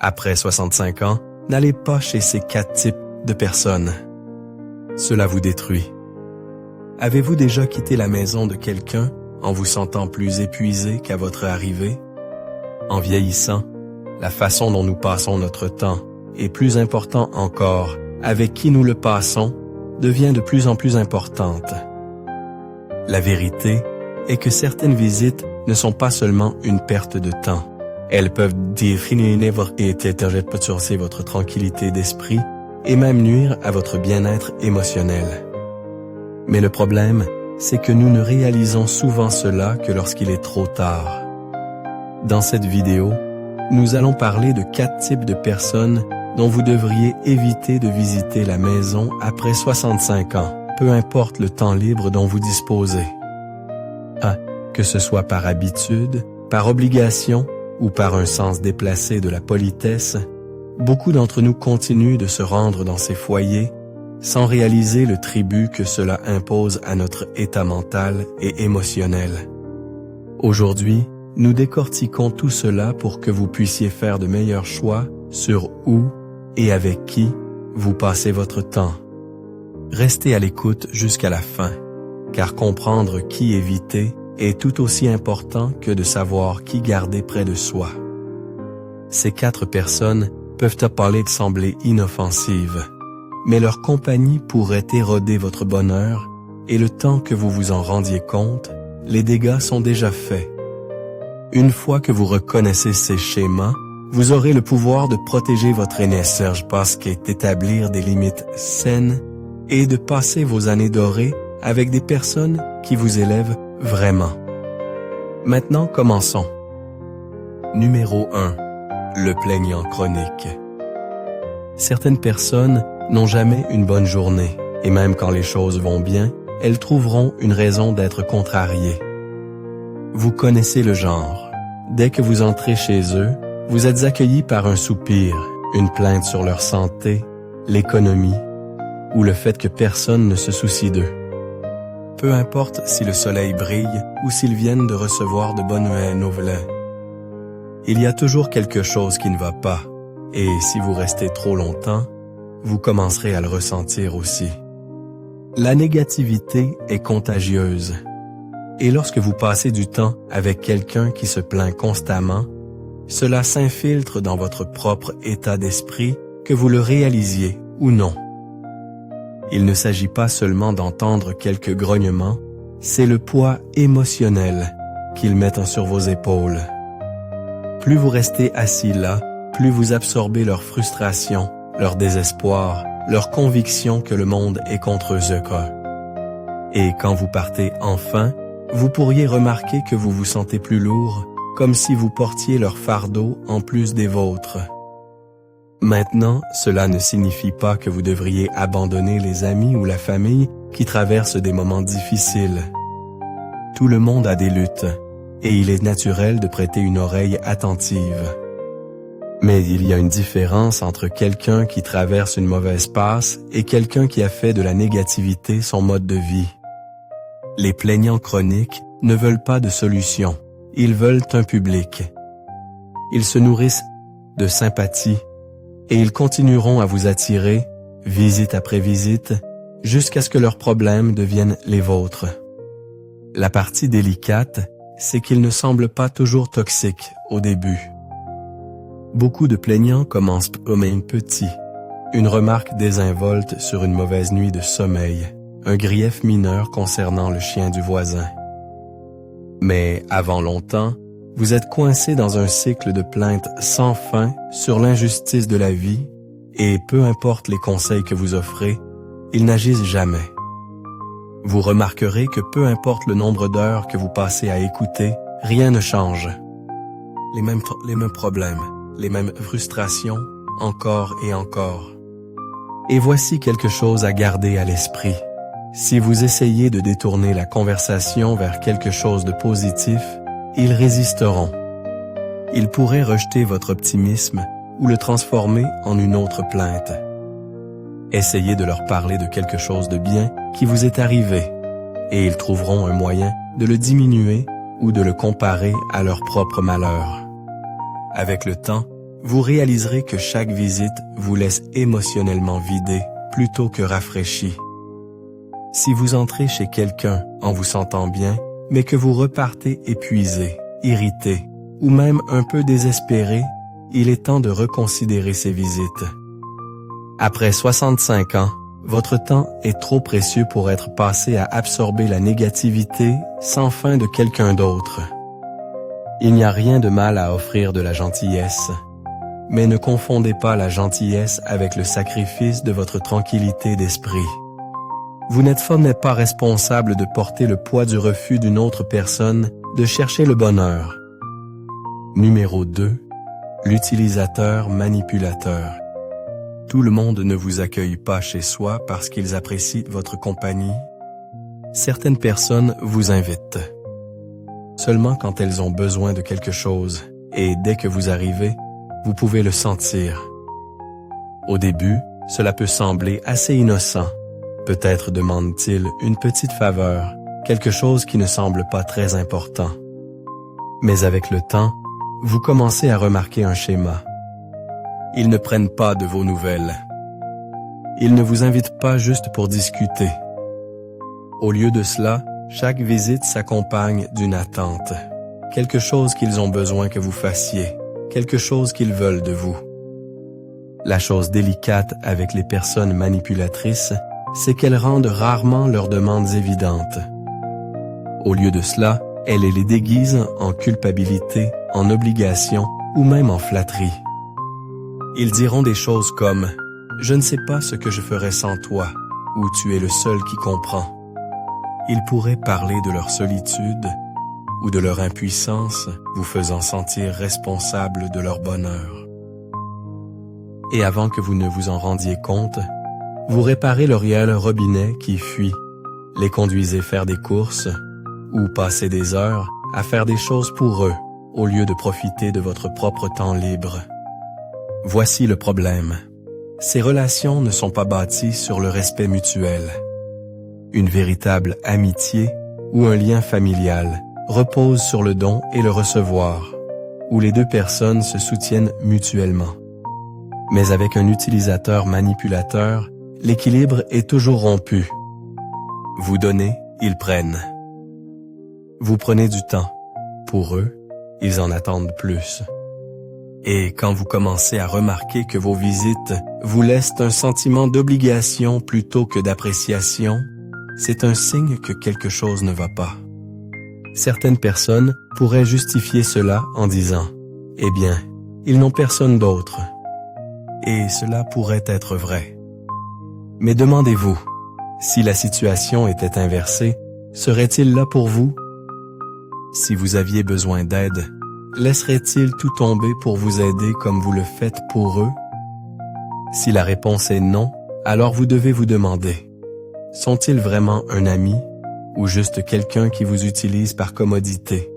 Après 65 ans, n'allez pas chez ces 4 types de personnes. Cela vous détruit. Avez-vous déjà quitté la maison de quelqu'un en vous sentant plus épuisé qu'à votre arrivée? En vieillissant, la façon dont nous passons notre temps, et plus important encore, avec qui nous le passons, devient de plus en plus importante. La vérité est que certaines visites ne sont pas seulement une perte de temps. Elles peuvent définir votre tranquillité d'esprit et même nuire à votre bien-être émotionnel. Mais le problème, c'est que nous ne réalisons souvent cela que lorsqu'il est trop tard. Dans cette vidéo, nous allons parler de 4 types de personnes dont vous devriez éviter de visiter la maison après 65 ans, peu importe le temps libre dont vous disposez. Que ce soit par habitude, par obligation ou par un sens déplacé de la politesse, beaucoup d'entre nous continuent de se rendre dans ces foyers sans réaliser le tribut que cela impose à notre état mental et émotionnel. Aujourd'hui, nous décortiquons tout cela pour que vous puissiez faire de meilleurs choix sur où et avec qui vous passez votre temps. Restez à l'écoute jusqu'à la fin, car comprendre qui éviter est tout aussi important que de savoir qui garder près de soi. Ces 4 personnes peuvent à parler de sembler inoffensives, mais leur compagnie pourrait éroder votre bonheur et le temps que vous vous en rendiez compte, les dégâts sont déjà faits. Une fois que vous reconnaissez ces schémas, vous aurez le pouvoir de protéger votre énergie parce d'établir des limites saines et de passer vos années dorées avec des personnes qui vous élèvent vraiment. Maintenant, commençons. Numéro 1. Le plaignant chronique. Certaines personnes n'ont jamais une bonne journée, et même quand les choses vont bien, elles trouveront une raison d'être contrariées. Vous connaissez le genre. Dès que vous entrez chez eux, vous êtes accueillis par un soupir, une plainte sur leur santé, l'économie, ou le fait que personne ne se soucie d'eux. Peu importe si le soleil brille ou s'ils viennent de recevoir de bonnes nouvelles. Il y a toujours quelque chose qui ne va pas, et si vous restez trop longtemps, vous commencerez à le ressentir aussi. La négativité est contagieuse, et lorsque vous passez du temps avec quelqu'un qui se plaint constamment, cela s'infiltre dans votre propre état d'esprit, que vous le réalisiez ou non. Il ne s'agit pas seulement d'entendre quelques grognements, c'est le poids émotionnel qu'ils mettent sur vos épaules. Plus vous restez assis là, plus vous absorbez leur frustration, leur désespoir, leur conviction que le monde est contre eux. Et quand vous partez enfin, vous pourriez remarquer que vous vous sentez plus lourd, comme si vous portiez leur fardeau en plus des vôtres. Maintenant, cela ne signifie pas que vous devriez abandonner les amis ou la famille qui traversent des moments difficiles. Tout le monde a des luttes, et il est naturel de prêter une oreille attentive. Mais il y a une différence entre quelqu'un qui traverse une mauvaise passe et quelqu'un qui a fait de la négativité son mode de vie. Les plaignants chroniques ne veulent pas de solution, ils veulent un public. Ils se nourrissent de sympathie, et ils continueront à vous attirer, visite après visite, jusqu'à ce que leurs problèmes deviennent les vôtres. La partie délicate, c'est qu'ils ne semblent pas toujours toxiques au début. Beaucoup de plaignants commencent même petit. Une remarque désinvolte sur une mauvaise nuit de sommeil, un grief mineur concernant le chien du voisin. Mais avant longtemps, vous êtes coincé dans un cycle de plaintes sans fin sur l'injustice de la vie et peu importe les conseils que vous offrez, ils n'agissent jamais. Vous remarquerez que peu importe le nombre d'heures que vous passez à écouter, rien ne change. Les mêmes problèmes, les mêmes frustrations, encore et encore. Et voici quelque chose à garder à l'esprit. Si vous essayez de détourner la conversation vers quelque chose de positif, ils résisteront. Ils pourraient rejeter votre optimisme ou le transformer en une autre plainte. Essayez de leur parler de quelque chose de bien qui vous est arrivé, et ils trouveront un moyen de le diminuer ou de le comparer à leur propre malheur. Avec le temps, vous réaliserez que chaque visite vous laisse émotionnellement vidé plutôt que rafraîchi. Si vous entrez chez quelqu'un en vous sentant bien, mais que vous repartez épuisé, irrité ou même un peu désespéré, il est temps de reconsidérer ces visites. Après 65 ans, votre temps est trop précieux pour être passé à absorber la négativité sans fin de quelqu'un d'autre. Il n'y a rien de mal à offrir de la gentillesse, mais ne confondez pas la gentillesse avec le sacrifice de votre tranquillité d'esprit. Vous n'êtes pas responsable de porter le poids du refus d'une autre personne de chercher le bonheur. Numéro 2. L'utilisateur manipulateur. Tout le monde ne vous accueille pas chez soi parce qu'ils apprécient votre compagnie. Certaines personnes vous invitent seulement quand elles ont besoin de quelque chose, et dès que vous arrivez, vous pouvez le sentir. Au début, cela peut sembler assez innocent. Peut-être demande-t-il une petite faveur, quelque chose qui ne semble pas très important. Mais avec le temps, vous commencez à remarquer un schéma. Ils ne prennent pas de vos nouvelles. Ils ne vous invitent pas juste pour discuter. Au lieu de cela, chaque visite s'accompagne d'une attente. Quelque chose qu'ils ont besoin que vous fassiez, quelque chose qu'ils veulent de vous. La chose délicate avec les personnes manipulatrices, c'est qu'elles rendent rarement leurs demandes évidentes. Au lieu de cela, elles les déguisent en culpabilité, en obligation ou même en flatterie. Ils diront des choses comme « Je ne sais pas ce que je ferais sans toi » ou « Tu es le seul qui comprend ». Ils pourraient parler de leur solitude ou de leur impuissance, vous faisant sentir responsable de leur bonheur. Et avant que vous ne vous en rendiez compte, vous réparez le riel robinet qui fuit, les conduisez faire des courses ou passez des heures à faire des choses pour eux au lieu de profiter de votre propre temps libre. Voici le problème. Ces relations ne sont pas bâties sur le respect mutuel. Une véritable amitié ou un lien familial repose sur le don et le recevoir, où les deux personnes se soutiennent mutuellement. Mais avec un utilisateur manipulateur, l'équilibre est toujours rompu. Vous donnez, ils prennent. Vous prenez du temps. Pour eux, ils en attendent plus. Et quand vous commencez à remarquer que vos visites vous laissent un sentiment d'obligation plutôt que d'appréciation, c'est un signe que quelque chose ne va pas. Certaines personnes pourraient justifier cela en disant « Eh bien, ils n'ont personne d'autre. » Et cela pourrait être vrai. Mais demandez-vous, si la situation était inversée, serait-il là pour vous? Si vous aviez besoin d'aide, laisserait-il tout tomber pour vous aider comme vous le faites pour eux? Si la réponse est non, alors vous devez vous demander, sont-ils vraiment un ami ou juste quelqu'un qui vous utilise par commodité?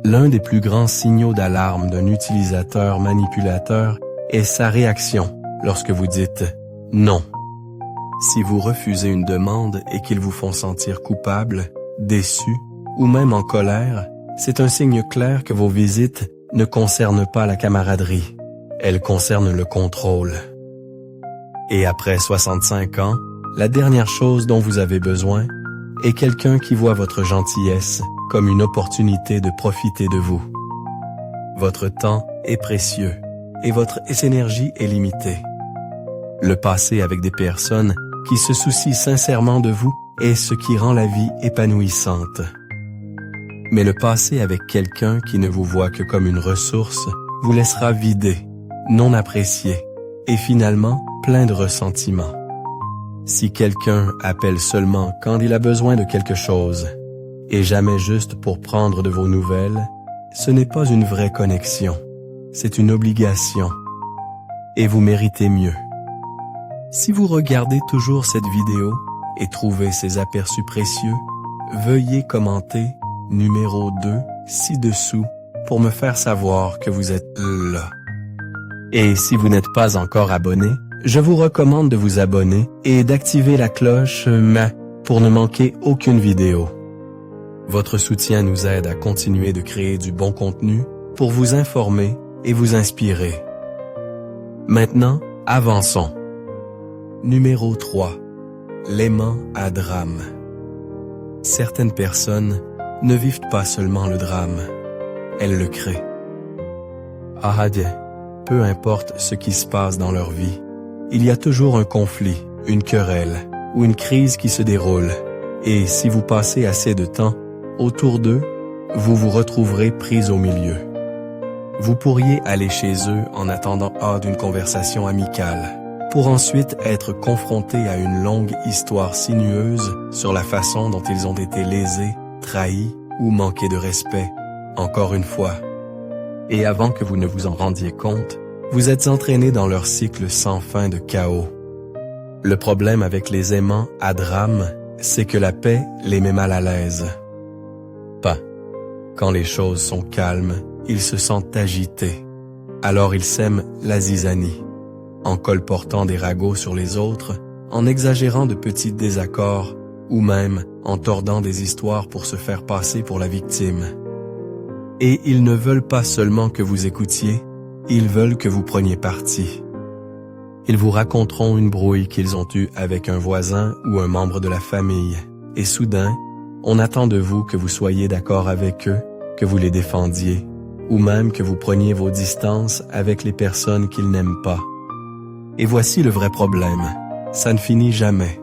L'un des plus grands signaux d'alarme d'un utilisateur manipulateur est sa réaction lorsque vous dites « non ». Si vous refusez une demande et qu'ils vous font sentir coupable, déçu ou même en colère, c'est un signe clair que vos visites ne concernent pas la camaraderie, elles concernent le contrôle. Et après 65 ans, la dernière chose dont vous avez besoin est quelqu'un qui voit votre gentillesse comme une opportunité de profiter de vous. Votre temps est précieux et votre énergie est limitée. Le passé avec des personnes qui se soucient sincèrement de vous est ce qui rend la vie épanouissante. Mais le passé avec quelqu'un qui ne vous voit que comme une ressource vous laissera vidé, non apprécié et finalement plein de ressentiments. Si quelqu'un appelle seulement quand il a besoin de quelque chose et jamais juste pour prendre de vos nouvelles, ce n'est pas une vraie connexion, c'est une obligation. Et vous méritez mieux. Si vous regardez toujours cette vidéo et trouvez ces aperçus précieux, veuillez commenter numéro 2 ci-dessous pour me faire savoir que vous êtes là. Et si vous n'êtes pas encore abonné, je vous recommande de vous abonner et d'activer la cloche pour ne manquer aucune vidéo. Votre soutien nous aide à continuer de créer du bon contenu pour vous informer et vous inspirer. Maintenant, avançons. Numéro 3. L'aimant à drame. Certaines personnes ne vivent pas seulement le drame, elles le créent. Peu importe ce qui se passe dans leur vie, il y a toujours un conflit, une querelle ou une crise qui se déroule. Et si vous passez assez de temps autour d'eux, vous vous retrouverez pris au milieu. Vous pourriez aller chez eux en attendant d'une conversation amicale, pour ensuite être confronté à une longue histoire sinueuse sur la façon dont ils ont été lésés, trahis ou manqués de respect, encore une fois. Et avant que vous ne vous en rendiez compte, vous êtes entraîné dans leur cycle sans fin de chaos. Le problème avec les aimants à drame, c'est que la paix les met mal à l'aise. Pas. Quand les choses sont calmes, ils se sentent agités. Alors ils sèment la zizanie, en colportant des ragots sur les autres, en exagérant de petits désaccords, ou même en tordant des histoires pour se faire passer pour la victime. Et ils ne veulent pas seulement que vous écoutiez, ils veulent que vous preniez parti. Ils vous raconteront une brouille qu'ils ont eue avec un voisin ou un membre de la famille, et soudain, on attend de vous que vous soyez d'accord avec eux, que vous les défendiez, ou même que vous preniez vos distances avec les personnes qu'ils n'aiment pas. Et voici le vrai problème, ça ne finit jamais.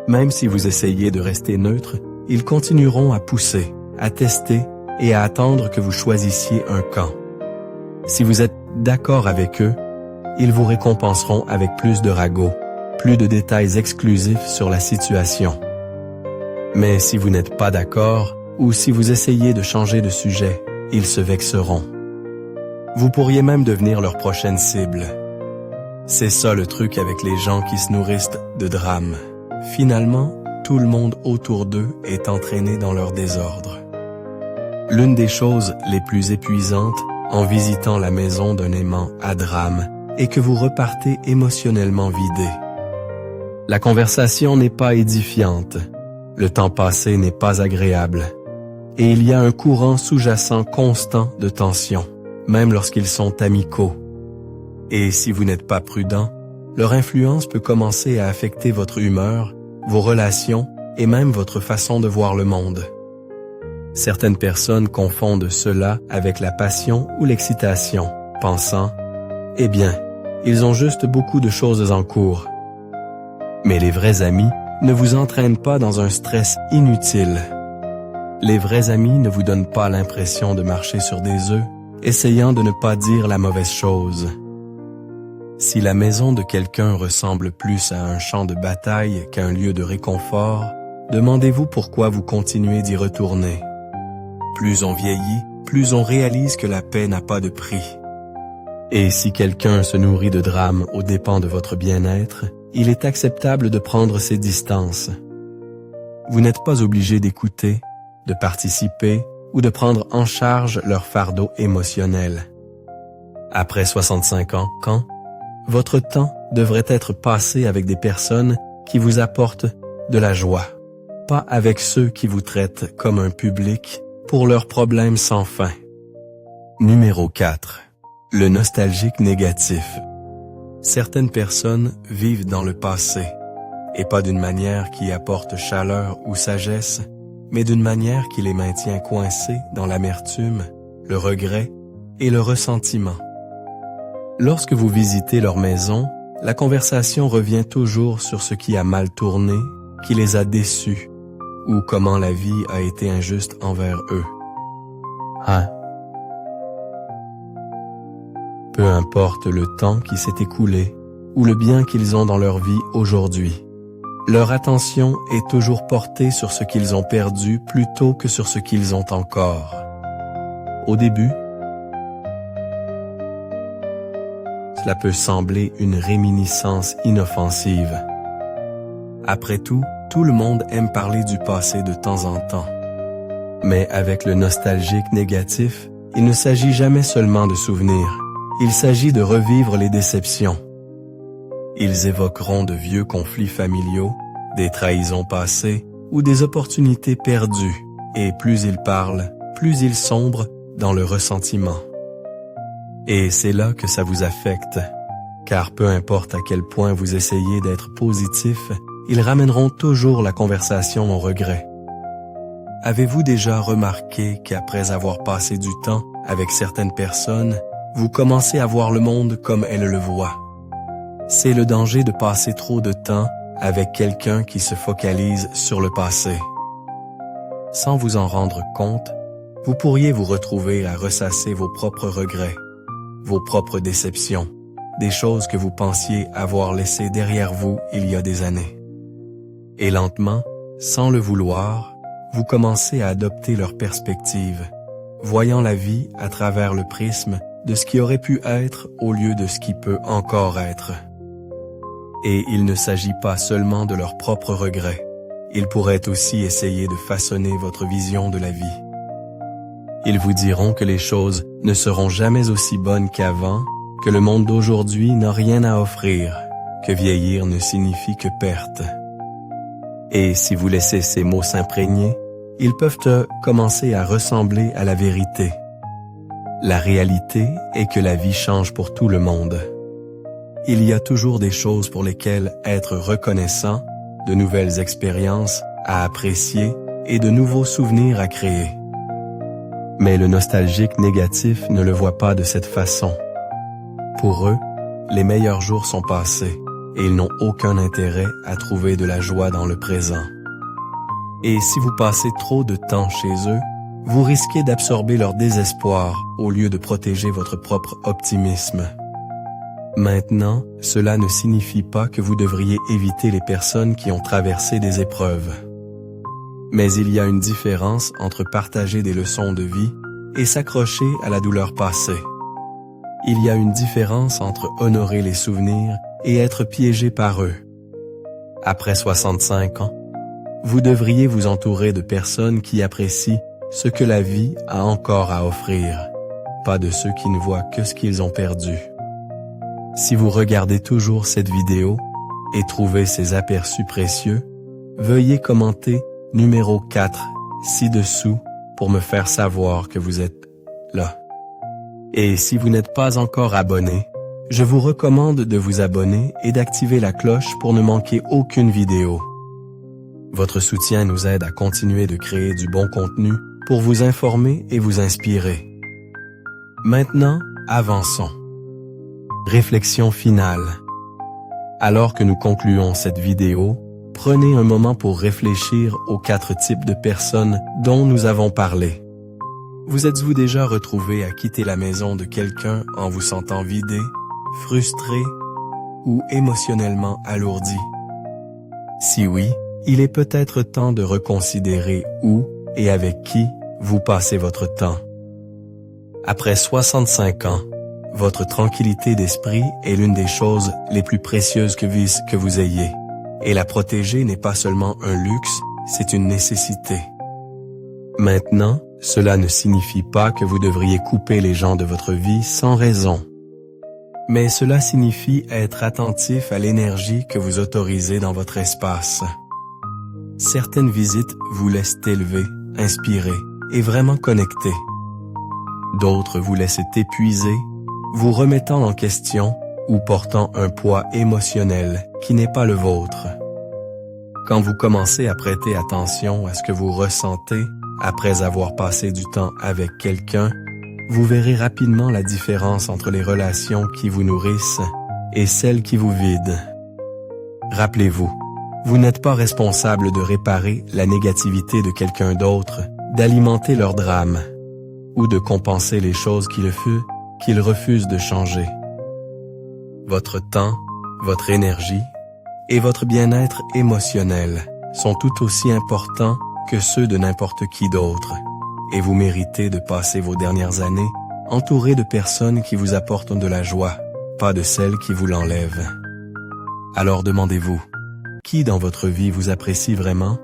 Même si vous essayez de rester neutre, ils continueront à pousser, à tester et à attendre que vous choisissiez un camp. Si vous êtes d'accord avec eux, ils vous récompenseront avec plus de ragots, plus de détails exclusifs sur la situation. Mais si vous n'êtes pas d'accord, ou si vous essayez de changer de sujet, ils se vexeront. Vous pourriez même devenir leur prochaine cible. C'est ça le truc avec les gens qui se nourrissent de drame. Finalement, tout le monde autour d'eux est entraîné dans leur désordre. L'une des choses les plus épuisantes en visitant la maison d'un aimant à drame est que vous repartez émotionnellement vidé. La conversation n'est pas édifiante, le temps passé n'est pas agréable, et il y a un courant sous-jacent constant de tension, même lorsqu'ils sont amicaux. Et si vous n'êtes pas prudent, leur influence peut commencer à affecter votre humeur, vos relations et même votre façon de voir le monde. Certaines personnes confondent cela avec la passion ou l'excitation, pensant « Eh bien, ils ont juste beaucoup de choses en cours. » Mais les vrais amis ne vous entraînent pas dans un stress inutile. Les vrais amis ne vous donnent pas l'impression de marcher sur des œufs, essayant de ne pas dire la mauvaise chose. Si la maison de quelqu'un ressemble plus à un champ de bataille qu'à un lieu de réconfort, demandez-vous pourquoi vous continuez d'y retourner. Plus on vieillit, plus on réalise que la paix n'a pas de prix. Et si quelqu'un se nourrit de drame aux dépens de votre bien-être, il est acceptable de prendre ses distances. Vous n'êtes pas obligé d'écouter, de participer ou de prendre en charge leur fardeau émotionnel. Après 65 ans, votre temps devrait être passé avec des personnes qui vous apportent de la joie, pas avec ceux qui vous traitent comme un public pour leurs problèmes sans fin. Numéro 4. Le nostalgique négatif. Certaines personnes vivent dans le passé, et pas d'une manière qui apporte chaleur ou sagesse, mais d'une manière qui les maintient coincés dans l'amertume, le regret et le ressentiment. Lorsque vous visitez leur maison, la conversation revient toujours sur ce qui a mal tourné, qui les a déçus, ou comment la vie a été injuste envers eux. Peu importe le temps qui s'est écoulé, ou le bien qu'ils ont dans leur vie aujourd'hui, leur attention est toujours portée sur ce qu'ils ont perdu plutôt que sur ce qu'ils ont encore. Au début, cela peut sembler une réminiscence inoffensive. Après tout le monde aime parler du passé de temps en temps. Mais avec le nostalgique négatif, il ne s'agit jamais seulement de souvenirs. Il s'agit de revivre les déceptions. Ils évoqueront de vieux conflits familiaux, des trahisons passées ou des opportunités perdues. Et plus ils parlent, plus ils sombrent dans le ressentiment. Et c'est là que ça vous affecte, car peu importe à quel point vous essayez d'être positif, ils ramèneront toujours la conversation au regret. Avez-vous déjà remarqué qu'après avoir passé du temps avec certaines personnes, vous commencez à voir le monde comme elles le voient? C'est le danger de passer trop de temps avec quelqu'un qui se focalise sur le passé. Sans vous en rendre compte, vous pourriez vous retrouver à ressasser vos propres regrets, vos propres déceptions, des choses que vous pensiez avoir laissées derrière vous il y a des années. Et lentement, sans le vouloir, vous commencez à adopter leur perspective, voyant la vie à travers le prisme de ce qui aurait pu être au lieu de ce qui peut encore être. Et il ne s'agit pas seulement de leurs propres regrets, ils pourraient aussi essayer de façonner votre vision de la vie. Ils vous diront que les choses ne seront jamais aussi bonnes qu'avant, que le monde d'aujourd'hui n'a rien à offrir, que vieillir ne signifie que perte. Et si vous laissez ces mots s'imprégner, ils peuvent commencer à ressembler à la vérité. La réalité est que la vie change pour tout le monde. Il y a toujours des choses pour lesquelles être reconnaissant, de nouvelles expériences à apprécier et de nouveaux souvenirs à créer. Mais le nostalgique négatif ne le voit pas de cette façon. Pour eux, les meilleurs jours sont passés et ils n'ont aucun intérêt à trouver de la joie dans le présent. Et si vous passez trop de temps chez eux, vous risquez d'absorber leur désespoir au lieu de protéger votre propre optimisme. Maintenant, cela ne signifie pas que vous devriez éviter les personnes qui ont traversé des épreuves. Mais il y a une différence entre partager des leçons de vie et s'accrocher à la douleur passée. Il y a une différence entre honorer les souvenirs et être piégé par eux. Après 65 ans, vous devriez vous entourer de personnes qui apprécient ce que la vie a encore à offrir, pas de ceux qui ne voient que ce qu'ils ont perdu. Si vous regardez toujours cette vidéo et trouvez ces aperçus précieux, veuillez commenter numéro 4 ci-dessous pour me faire savoir que vous êtes là. Et si vous n'êtes pas encore abonné, je vous recommande de vous abonner et d'activer la cloche pour ne manquer aucune vidéo. Votre soutien nous aide à continuer de créer du bon contenu pour vous informer et vous inspirer. Maintenant, avançons. Réflexion finale. Alors que nous concluons cette vidéo, prenez un moment pour réfléchir aux 4 types de personnes dont nous avons parlé. Vous êtes-vous déjà retrouvé à quitter la maison de quelqu'un en vous sentant vidé, frustré ou émotionnellement alourdi? Si oui, il est peut-être temps de reconsidérer où et avec qui vous passez votre temps. Après 65 ans, votre tranquillité d'esprit est l'une des choses les plus précieuses que vous ayez. Et la protéger n'est pas seulement un luxe, c'est une nécessité. Maintenant, cela ne signifie pas que vous devriez couper les gens de votre vie sans raison. Mais cela signifie être attentif à l'énergie que vous autorisez dans votre espace. Certaines visites vous laissent élever, inspirer et vraiment connecter. D'autres vous laissent épuiser, vous remettant en question ou portant un poids émotionnel qui n'est pas le vôtre. Quand vous commencez à prêter attention à ce que vous ressentez après avoir passé du temps avec quelqu'un, vous verrez rapidement la différence entre les relations qui vous nourrissent et celles qui vous vident. Rappelez-vous, vous n'êtes pas responsable de réparer la négativité de quelqu'un d'autre, d'alimenter leur drame, ou de compenser les choses qu'ils refusent de changer. Votre temps, votre énergie et votre bien-être émotionnel sont tout aussi importants que ceux de n'importe qui d'autre, et vous méritez de passer vos dernières années entouré de personnes qui vous apportent de la joie, pas de celles qui vous l'enlèvent. Alors demandez-vous, qui dans votre vie vous apprécie vraiment?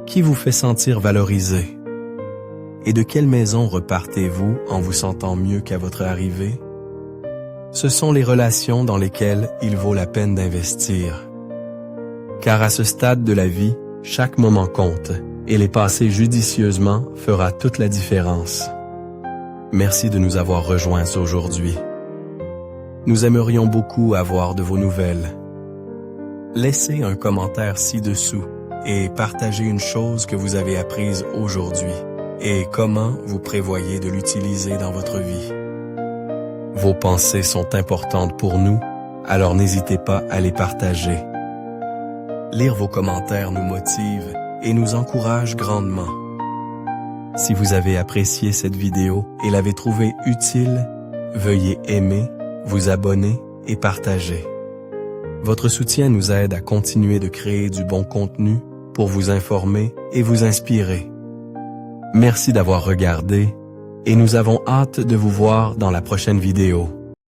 Qui vous fait sentir valorisé? Et de quelle maison repartez-vous en vous sentant mieux qu'à votre arrivée? Ce sont les relations dans lesquelles il vaut la peine d'investir. Car à ce stade de la vie, chaque moment compte, et les passer judicieusement fera toute la différence. Merci de nous avoir rejoints aujourd'hui. Nous aimerions beaucoup avoir de vos nouvelles. Laissez un commentaire ci-dessous et partagez une chose que vous avez apprise aujourd'hui et comment vous prévoyez de l'utiliser dans votre vie. Vos pensées sont importantes pour nous, alors n'hésitez pas à les partager. Lire vos commentaires nous motive et nous encourage grandement. Si vous avez apprécié cette vidéo et l'avez trouvée utile, veuillez aimer, vous abonner et partager. Votre soutien nous aide à continuer de créer du bon contenu pour vous informer et vous inspirer. Merci d'avoir regardé et nous avons hâte de vous voir dans la prochaine vidéo.